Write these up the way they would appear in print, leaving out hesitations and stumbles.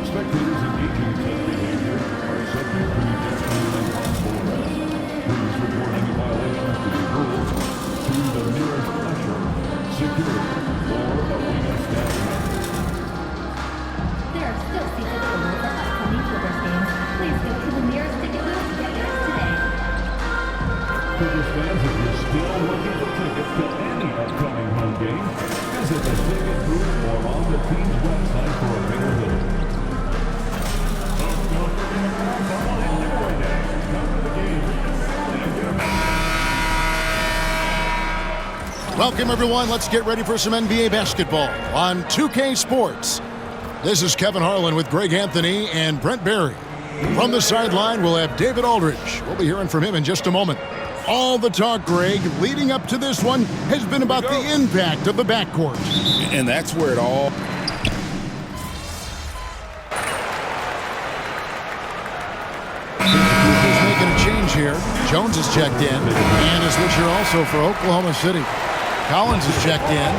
Spectators engaging in such behavior are subject to ejection and possible arrest. Please report any violations to the rules to the nearest usher, security, or arena staff member. There are still seats available for upcoming Clippers games. Please go to the nearest ticket booth to get yours today. Clippers fans, if you're still looking for tickets to any upcoming home game, visit the ticket booth or on the team's website for availability. Welcome, everyone. Let's get ready for some NBA basketball on 2K Sports. This is Kevin Harlan with Greg Anthony and Brent Barry. From the sideline, we'll have David Aldridge. We'll be hearing from him in just a moment. All the talk, Greg, leading up to this one has been about the impact of the backcourt. And that's where it all... Is making a change here. Jones is checked in, and a switcher also for Oklahoma City. Collins is checked in.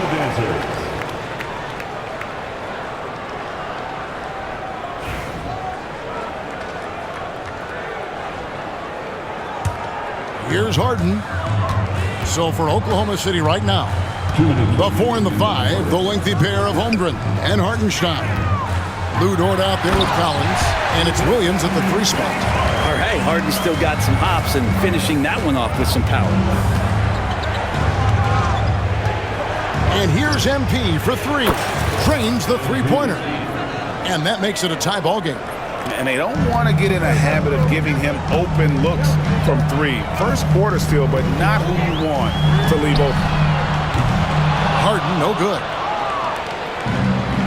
Here's Harden. So for Oklahoma City right now, the 4 and the 5, the lengthy pair of Holmgren and Hartenstein. Lou Dort out there with Collins, and it's Williams at the 3 spot. All right, Harden still got some hops and finishing that one off with some power. And here's MP for 3. Trains the three-pointer. And that makes it a tie ball game. And they don't want to get in a habit of giving him open looks from 3. First quarter still, but not who you want to leave open. Harden, no good.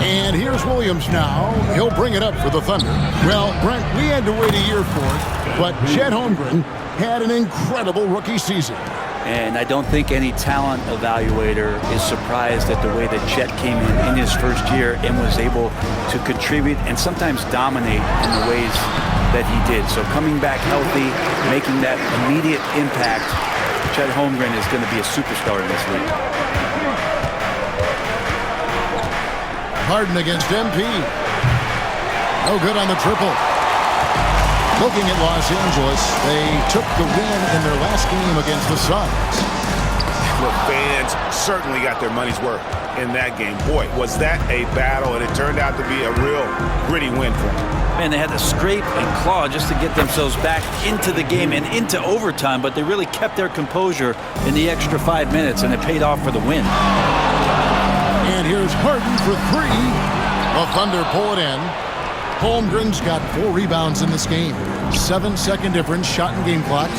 And here's Williams now. He'll bring it up for the Thunder. Well, Brent, we had to wait a year for it, but Chet Holmgren had an incredible rookie season. And I don't think any talent evaluator is surprised at the way that Chet came in his first year and was able to contribute and sometimes dominate in the ways that he did. So coming back healthy, making that immediate impact, Chet Holmgren is going to be a superstar in this league. Harden against MP. No good on the triple. Looking at Los Angeles, they took the win in their last game against the Suns. The fans certainly got their money's worth in that game. Boy, was that a battle, and it turned out to be a real gritty win for them. Man, they had to scrape and claw just to get themselves back into the game and into overtime, but they really kept their composure in the extra 5 minutes, and it paid off for the win. And here's Harden for 3. The Thunder pull it in. Holmgren's got 4 rebounds in this game. 7-second difference, shot and game clock.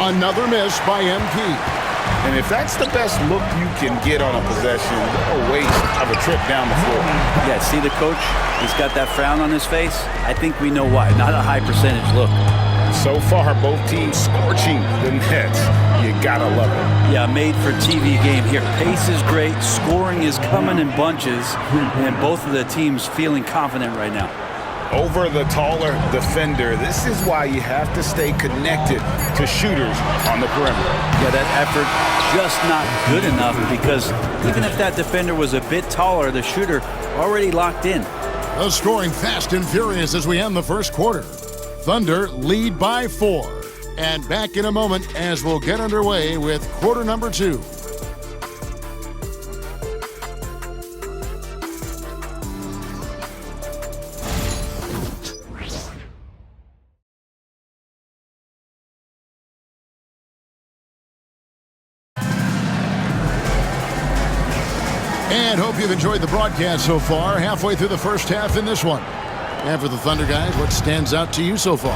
Another miss by MP. And if that's the best look you can get on a possession, what a waste of a trip down the floor. Yeah, see the coach? He's got that frown on his face. I think we know why. Not a high percentage look. So far, both teams scorching the Nets. You gotta love it. Yeah, made for TV game here. Pace is great. Scoring is coming in bunches. And both of the teams feeling confident right now. Over the taller defender. This is why you have to stay connected to shooters on the perimeter. Yeah, that effort just not good enough because even if that defender was a bit taller, the shooter already locked in. The scoring fast and furious as we end the first quarter. Thunder lead by 4. And back in a moment as we'll get underway with quarter number 2. And hope you've enjoyed the broadcast so far. Halfway through the first half in this one. And for the Thunder guys, what stands out to you so far?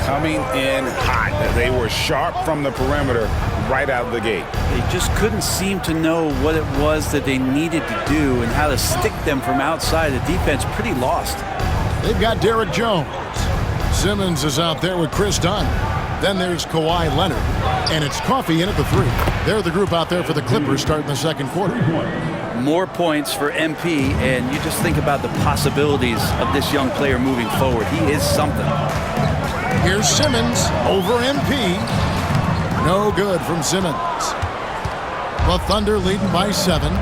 Coming in hot. They were sharp from the perimeter right out of the gate. They just couldn't seem to know what it was that they needed to do and how to stick them from outside. The defense pretty lost. They've got Derek Jones. Simmons is out there with Chris Dunn. Then there's Kawhi Leonard. And it's Coffey in at the 3. They're the group out there for the Clippers starting the second quarter. More points for MP, and you just think about the possibilities of this young player moving forward. He is something. Here's Simmons over MP. No good from Simmons. The Thunder leading by 7.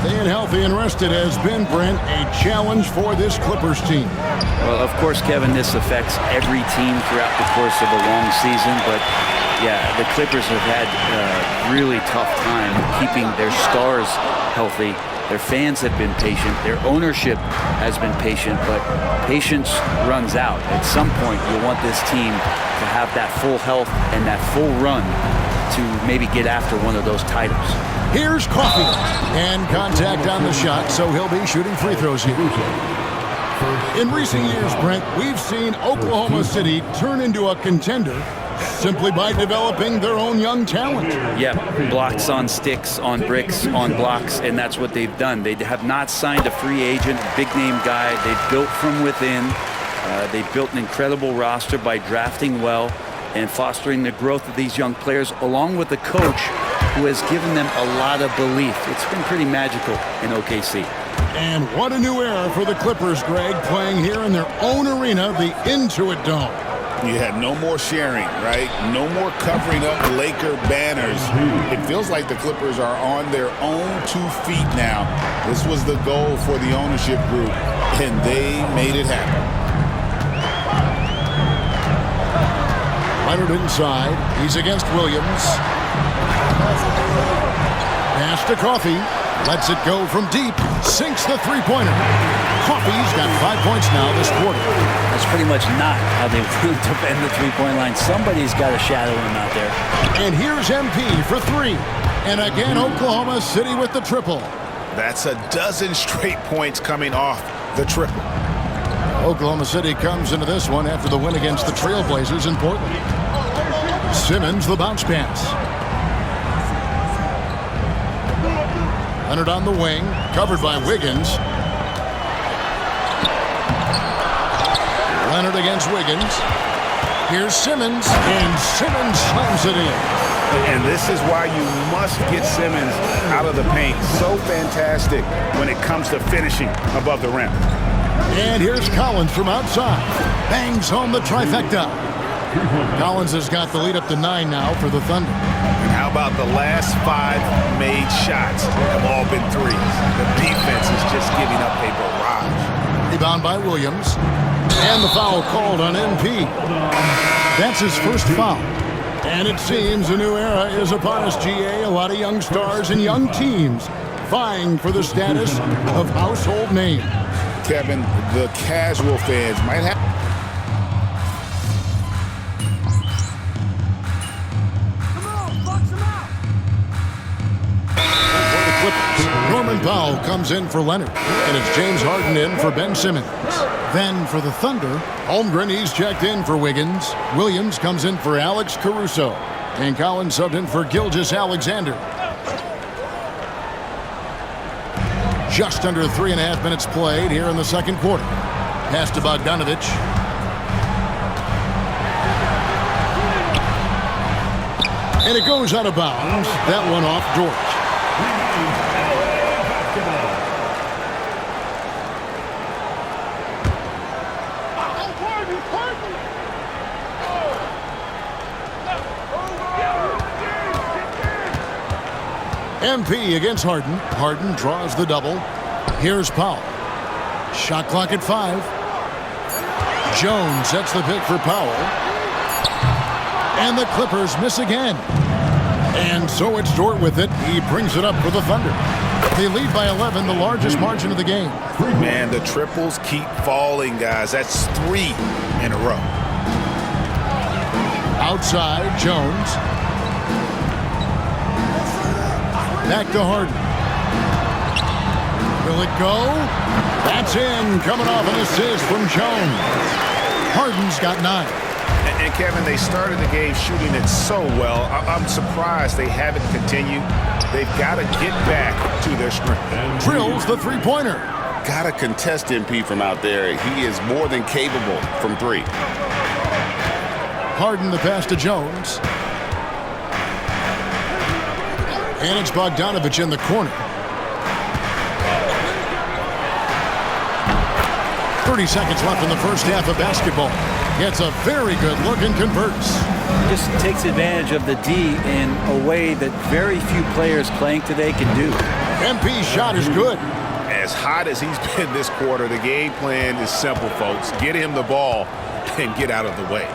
Staying healthy and rested has been, Brent, a challenge for this Clippers team. Well, of course, Kevin, this affects every team throughout the course of a long season. But, yeah, the Clippers have had a really tough time keeping their stars healthy. Their fans have been patient. Their ownership has been patient. But patience runs out. At some point, you want this team to have that full health and that full run to maybe get after one of those titles. Here's Coffey. And contact on the shot, so he'll be shooting free throws here. In recent years, Brent, we've seen Oklahoma City turn into a contender simply by developing their own young talent. Yeah, blocks on sticks, on bricks, on blocks, and that's what they've done. They have not signed a free agent, a big-name guy. They've built from within. They've built an incredible roster by drafting well and fostering the growth of these young players, along with the coach who has given them a lot of belief. It's been pretty magical in OKC. And what a new era for the Clippers, Greg, playing here in their own arena, the Intuit Dome. You had no more sharing, right? No more covering up Laker banners. It feels like the Clippers are on their own 2 feet now. This was the goal for the ownership group, and they made it happen. Leonard inside. He's against Williams. Pass to Coffey. Lets it go from deep. Sinks the three-pointer. Coffey's got 5 points now this quarter. That's pretty much not how they want to defend the three-point line. Somebody's got to shadow him out there. And here's MP for 3. And again, Oklahoma City with the triple. That's a dozen straight points coming off the triple. Oklahoma City comes into this one after the win against the Trailblazers in Portland. Simmons, the bounce pass. Leonard on the wing, covered by Wiggins. Leonard against Wiggins. Here's Simmons, and Simmons slams it in. And this is why you must get Simmons out of the paint. So fantastic when it comes to finishing above the rim. And here's Collins from outside. Bangs home the trifecta. Collins has got the lead up to 9 now for the Thunder. And how about the last 5 made shots have all been threes? The defense is just giving up a barrage. Rebound by Williams. And the foul called on MP. That's his first foul. And it seems a new era is upon us, GA. A lot of young stars and young teams vying for the status of household name. Kevin, the casual fans might have... Norman Powell comes in for Leonard, and it's James Harden in for Ben Simmons. Then for the Thunder, Holmgren, he's checked in for Wiggins. Williams comes in for Alex Caruso, and Collins subbed in for Gilgeous Alexander. Just under 3.5 minutes played here in the second quarter. Pass to Bogdanovic. And it goes out of bounds. That one off George. MP against Harden. Harden draws the double. Here's Powell. Shot clock at 5. Jones sets the pick for Powell. And the Clippers miss again. And so it's Dort with it. He brings it up for the Thunder. They lead by 11, the largest margin of the game. Man, the triples keep falling, guys. That's 3 in a row. Outside, Jones. Back to Harden. Will it go? That's in. Coming off an assist from Jones. Harden's got 9. And Kevin, they started the game shooting it so well. I'm surprised they haven't continued. They've got to get back to their strength. Drills the three-pointer. Got to contest MP from out there. He is more than capable from 3. Harden the pass to Jones. And it's Bogdanovic in the corner. 30 seconds left in the first half of basketball. Gets a very good look and converts. Just takes advantage of the D in a way that very few players playing today can do. MP's shot is good. As hot as he's been this quarter, the game plan is simple, folks. Get him the ball and get out of the way.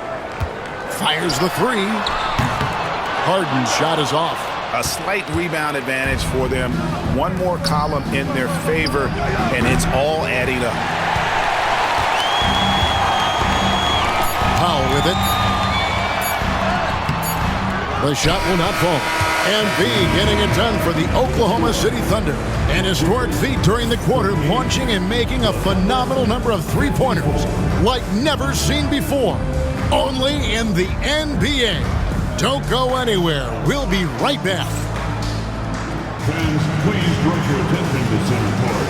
Fires the three. Harden's shot is off. A slight rebound advantage for them. One more column in their favor, and it's all adding up. Powell with it. The shot will not fall. MB getting it done for the Oklahoma City Thunder. An historic feat during the quarter, launching and making a phenomenal number of three-pointers like never seen before. Only in the NBA. Don't go anywhere. We'll be right back. Fans, please direct your attention to center court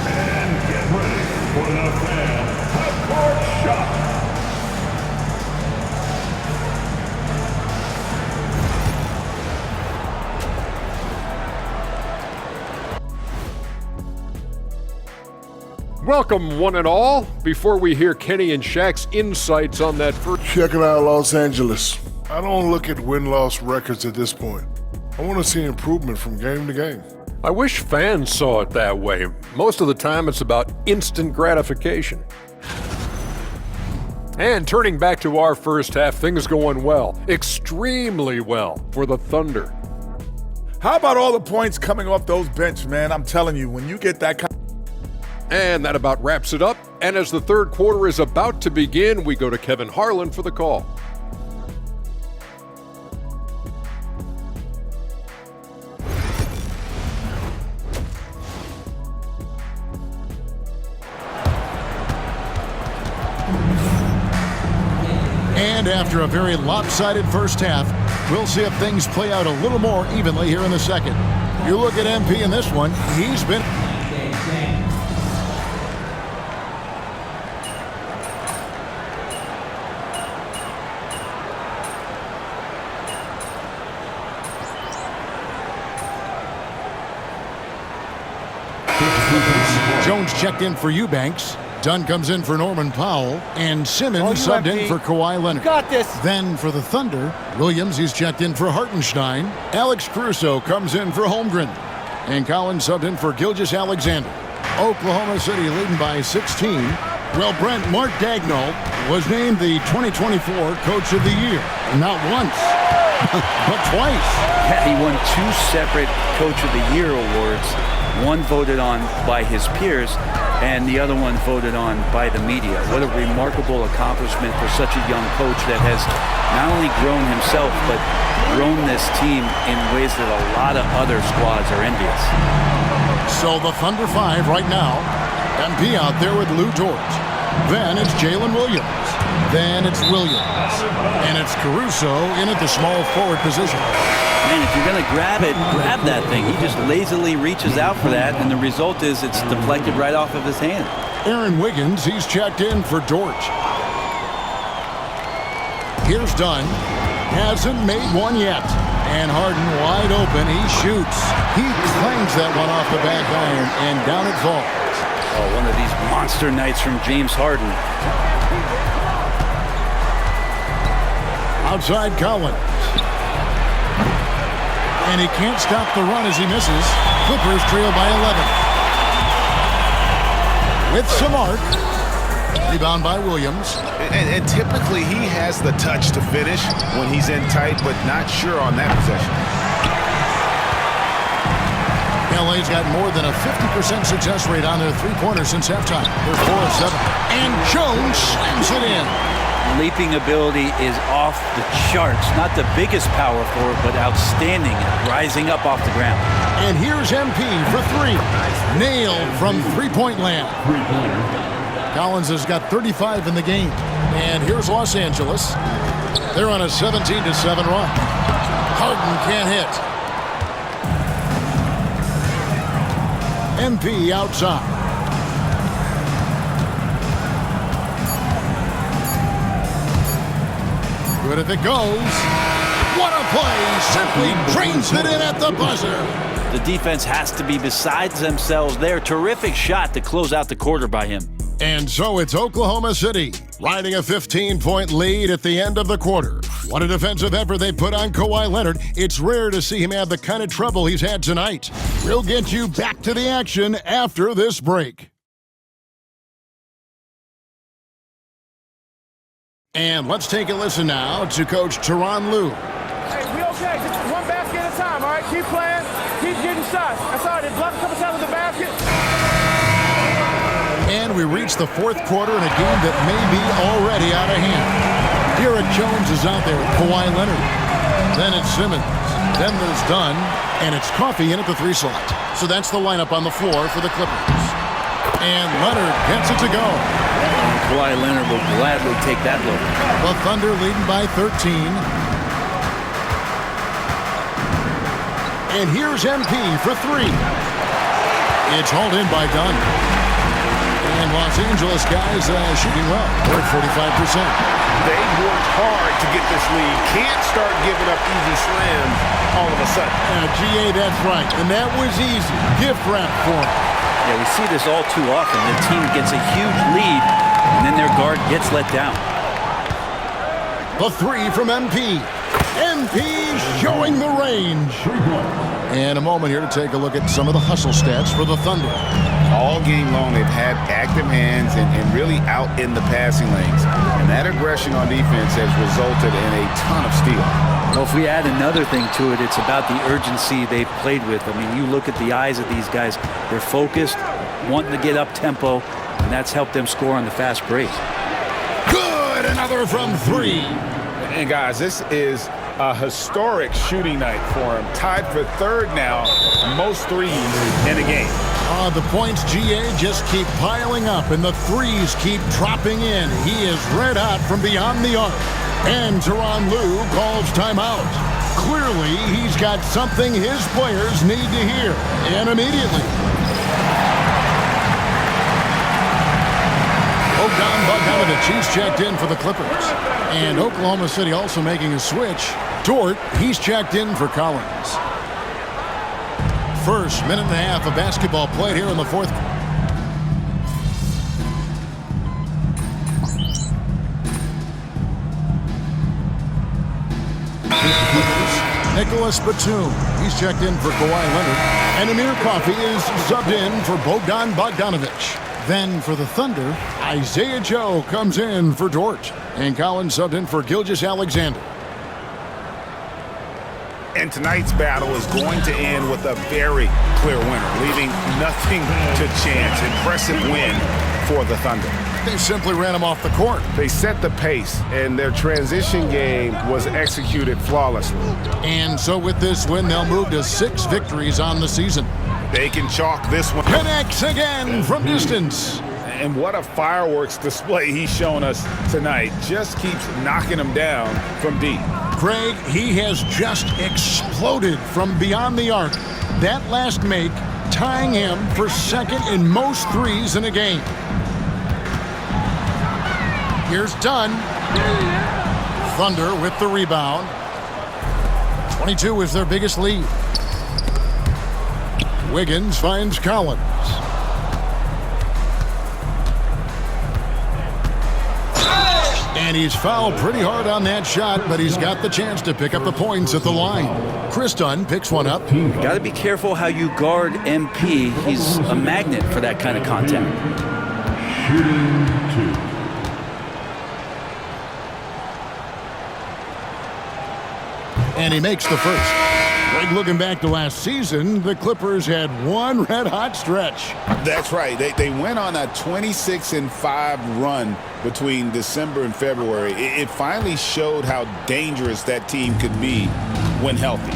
and get ready for the fan half-court shot. Welcome, one and all. Before we hear Kenny and Shaq's insights on that first... Checking out Los Angeles. I don't look at win-loss records at this point. I want to see improvement from game to game. I wish fans saw it that way. Most of the time, it's about instant gratification. And turning back to our first half, things going well. Extremely well for the Thunder. How about all the points coming off those bench, man? I'm telling you, when you get that kind... And that about wraps it up. And as the third quarter is about to begin, we go to Kevin Harlan for the call. And after a very lopsided first half, we'll see if things play out a little more evenly here in the second. You look at MP in this one, he's been... Jones checked in for Eubanks. Dunn comes in for Norman Powell. And Simmons subbed in for Kawhi Leonard. Got this. Then for the Thunder, Williams, he's checked in for Hartenstein. Alex Caruso comes in for Holmgren. And Collins subbed in for Gilgeous-Alexander. Oklahoma City leading by 16. Well, Brent, Mark Daigneault was named the 2024 Coach of the Year. Not once, but twice. Yeah, he won 2 separate Coach of the Year awards. One voted on by his peers, and the other one voted on by the media. What a remarkable accomplishment for such a young coach that has not only grown himself, but grown this team in ways that a lot of other squads are envious. So the Thunder 5 right now. MP out there with Lou George. Then it's Jalen Williams. Then it's Williams. And it's Caruso in at the small forward position. Man, if you're going to grab it, grab that thing. He just lazily reaches out for that, and the result is it's deflected right off of his hand. Aaron Wiggins, he's checked in for George. Here's Dunn. Hasn't made one yet. And Harden wide open. He shoots. He clangs that one off the back iron, and down it falls. Oh, one of these monster nights from James Harden. Outside Collins. And he can't stop the run as he misses. Clippers trail by 11. With some arc. Rebound by Williams. And typically he has the touch to finish when he's in tight, but not sure on that possession. LA's got more than a 50% success rate on their three-pointers since halftime. They're 4 of 7. And Jones slams it in. Leaping ability is off the charts. Not the biggest power forward, but outstanding at rising up off the ground. And here's MP for 3. Nailed from three-point land. Collins has got 35 in the game. And here's Los Angeles. They're on a 17-7 run. Harden can't hit. MP outside. Good if it goes. What a play! Simply drains it in at the buzzer. The defense has to be besides themselves there. Terrific shot to close out the quarter by him. And so it's Oklahoma City riding a 15-point lead at the end of the quarter. What a defensive effort they put on Kawhi Leonard. It's rare to see him have the kind of trouble he's had tonight. We'll get you back to the action after this break. And let's take a listen now to Coach Tyronn Lue. Hey, we okay. Just one basket at a time, all right? Keep playing. Keep getting shots. That's all right. They block a couple times with the basket. And we reach the fourth quarter in a game that may be already out of hand. Derek Jones is out there with Kawhi Leonard. Then it's Simmons. Then there's Dunn. And it's Coffey in at the 3 slot. So that's the lineup on the floor for the Clippers. And Leonard gets it to go. Kawhi Leonard will gladly take that look. The Thunder leading by 13. And here's MP for 3. It's hauled in by Dunn. And Los Angeles guys shooting well. We're at 45%. They worked hard to get this lead. Can't start giving up easy slams all of a sudden. GA, that's right. And that was easy. Gift wrap for him. Yeah, we see this all too often. The team gets a huge lead, and then their guard gets let down. The 3 from MP. MP showing the range. And a moment here to take a look at some of the hustle stats for the Thunder. All game long, they've had active hands and really out in the passing lanes. And that aggression on defense has resulted in a ton of steals. Well, if we add another thing to it, it's about the urgency they've played with. I mean, you look at the eyes of these guys. They're focused, wanting to get up tempo, and that's helped them score on the fast break. Good! Another from 3. And guys, this is a historic shooting night for him. Tied for 3rd now, most threes in a game. The points, GA, just keep piling up, and the threes keep dropping in. He is red hot from beyond the arc. And Tyronn Lue calls timeout. Clearly, he's got something his players need to hear, and immediately. Bogdanovich, he's checked in for the Clippers. And Oklahoma City also making a switch. Dort, he's checked in for Collins. First minute and a half of basketball played here in the fourth. Nicholas Batum, he's checked in for Kawhi Leonard. And Amir Coffey is subbed in for Bogdanovich. Then for the Thunder, Isaiah Joe comes in for Dort. And Collins subbed in for Gilgeous-Alexander. And tonight's battle is going to end with a very clear winner, leaving nothing to chance. Impressive win for the Thunder. They simply ran him off the court. They set the pace, and their transition game was executed flawlessly. And so with this win, they'll move to 6 victories on the season. They can chalk this one. Connects again from distance. And what a fireworks display he's shown us tonight. Just keeps knocking them down from deep. Craig, he has just exploded from beyond the arc. That last make tying him for 2nd in most threes in a game. Here's Dunn. Thunder with the rebound. 22 is their biggest lead. Wiggins finds Collins. And he's fouled pretty hard on that shot, but he's got the chance to pick up the points at the line. Chris Dunn picks one up. Got to be careful how you guard MP. He's a magnet for that kind of contact. Shooting 2. And he makes the first. Greg, looking back to last season, the Clippers had one red-hot stretch. That's right. They went on a 26-5 run between December and February. It finally showed how dangerous that team could be when healthy.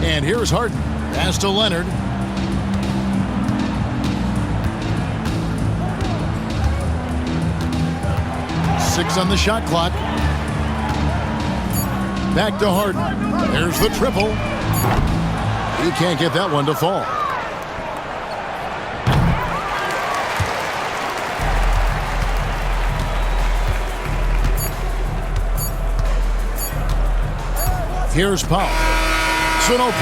And here's Harden. Pass to Leonard. Six on the shot clock. Back to Harden. There's the triple. He can't get that one to fall. Here's Powell. So no problem.